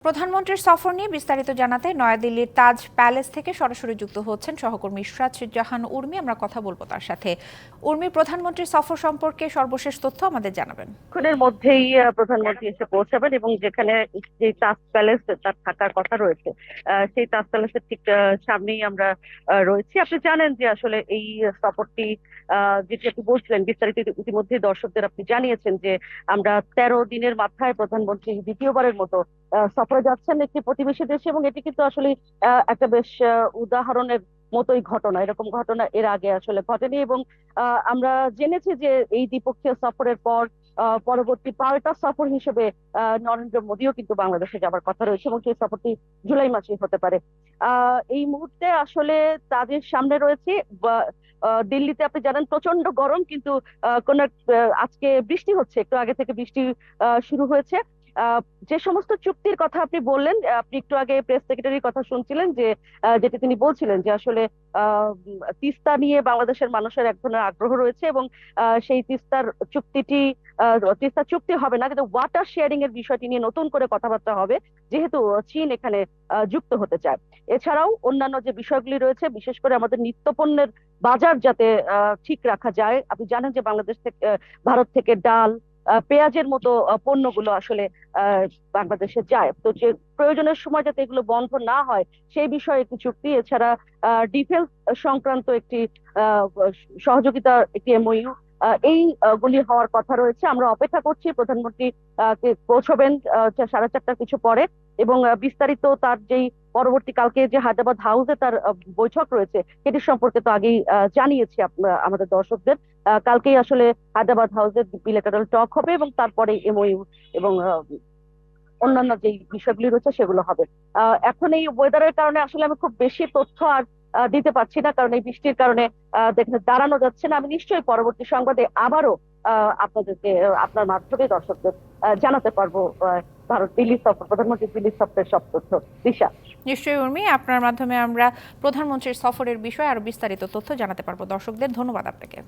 প্রধানমন্ত্রীর সফর নিয়ে বিস্তারিত জানাতে নয়াদিল্লির তাজ প্যালেস থেকে সরাসরি যুক্ত হচ্ছেন সহকর্মী ইশরাত জাহান উর্মি। আমরা কথা বলবো তার সাথে। উর্মি, প্রধানমন্ত্রীর সফর সম্পর্কে সর্বশেষ তথ্য আমাদের জানাবেন। কিছুক্ষণের মধ্যেই প্রধানমন্ত্রী এসে পৌঁছাবেন এবং যেখানে যে তাজ প্যালেস তার থাকার কথা রয়েছে সেই তাজ প্যালেসের ঠিক সামনেই আমরা রয়েছি। আপনি জানেন যে আসলে এই সফরটি যেটি আপনি বলছিলেন বিস্তারিত ইতিমধ্যে দর্শকদের আপনি জানিয়েছেন যে আমরা 13 দিনের মাথায় প্রধানমন্ত্রী দ্বিতীয়বারের মতো সফরে যাচ্ছেন একটি প্রতিবেশী দেশে, এবং এটি কিন্তু আসলে একটা বেশ উদাহরণের মতোই ঘটনা। এরকম ঘটনা এর আগে আসলে ঘটেনি, এবং আমরা জেনেছি যে এই দ্বিপক্ষীয় সফরের পর পরবর্তী পাল্টা সফর হিসেবে নরেন্দ্র মোদীও কিন্তু বাংলাদেশে যাবার কথা রয়েছে, এবং সেই সফরটি জুলাই মাসেই হতে পারে। এই মুহূর্তে আসলে তাদের সামনে রয়েছে দিল্লিতে আপনি জানেন প্রচন্ড গরম, কিন্তু কোন আজকে বৃষ্টি হচ্ছে, একটু আগে থেকে বৃষ্টি শুরু হয়েছে। যে সমস্ত চুক্তির কথা আপনি বললেন, আপনি একটু আগে প্রেস সেক্রেটারির কথা শুনছিলেন যে যেটি তিনি বলছিলেন যে আসলে তিস্তা নিয়ে বাংলাদেশের মানুষের এক ধরনের আগ্রহ রয়েছে, এবং সেই তিস্তার চুক্তিটি তিস্তা চুক্তি হবে না, কিন্তু ওয়াটার শেয়ারিং এর বিষয়টি নিয়ে নতুন করে কথাবার্তা হবে, যেহেতু চীন এখানে যুক্ত হতে চায়। এছাড়াও অন্যান্য যে বিষয়গুলি রয়েছে, বিশেষ করে আমাদের নিত্যপণ্যের বাজার যাতে ঠিক রাখা যায়। আপনি জানেন যে বাংলাদেশ থেকে ভারত থেকে ডাল, পেঁয়াজের মতো পণ্যগুলো আসলে বাংলাদেশে যায়, তো যে প্রয়োজনের সময় যাতে এগুলো বন্ধ না হয় সেই বিষয়ে একটি চুক্তি। এছাড়া ডিফেন্স সংক্রান্ত একটি আহ, সহযোগিতার একটি এমওইউ, এই গুলি হওয়ার কথা রয়েছে। আমরা অপেক্ষা করছি প্রধানমন্ত্রী কে পৌঁছবেন 4:30টার কিছু পরে, এবং বিস্তারিত তার যেই পরবর্তী কালকে যে হায়দ্রাবাদ হাউসে তার বৈঠক রয়েছে সেটি সম্পর্কে তো আগেই জানিয়েছি আমাদের দর্শকদের। কালকেই আসলে হায়দ্রাবাদ হাউসে বিলেটারাল টক হবে, এবং তারপরে এমওইউ এবং অন্যান্য যে বিষয়গুলি রয়েছে সেগুলো হবে। এখন এই ওয়েদারের কারণে আসলে আমি খুব বেশি তথ্য আর দিতে পারছি না, কারণ এই বৃষ্টির কারণে দেখতে দাঁড়ানো যাচ্ছে না। আমি নিশ্চয়ই পরবর্তী সংবাদে আবারও আপনাদেরকে আপনার মাধ্যমে দর্শকদের জানাতে পারবো ভারত দিল্লি সফর, প্রধানমন্ত্রী দিল্লি সফরের সব তথ্য। দিশা। নিশ্চয়ই উর্মি, আপনার মাধ্যমে আমরা প্রধানমন্ত্রীর সফরের বিষয়ে আরো বিস্তারিত তথ্য জানাতে পারবো দর্শকদের। ধন্যবাদ আপনাকে।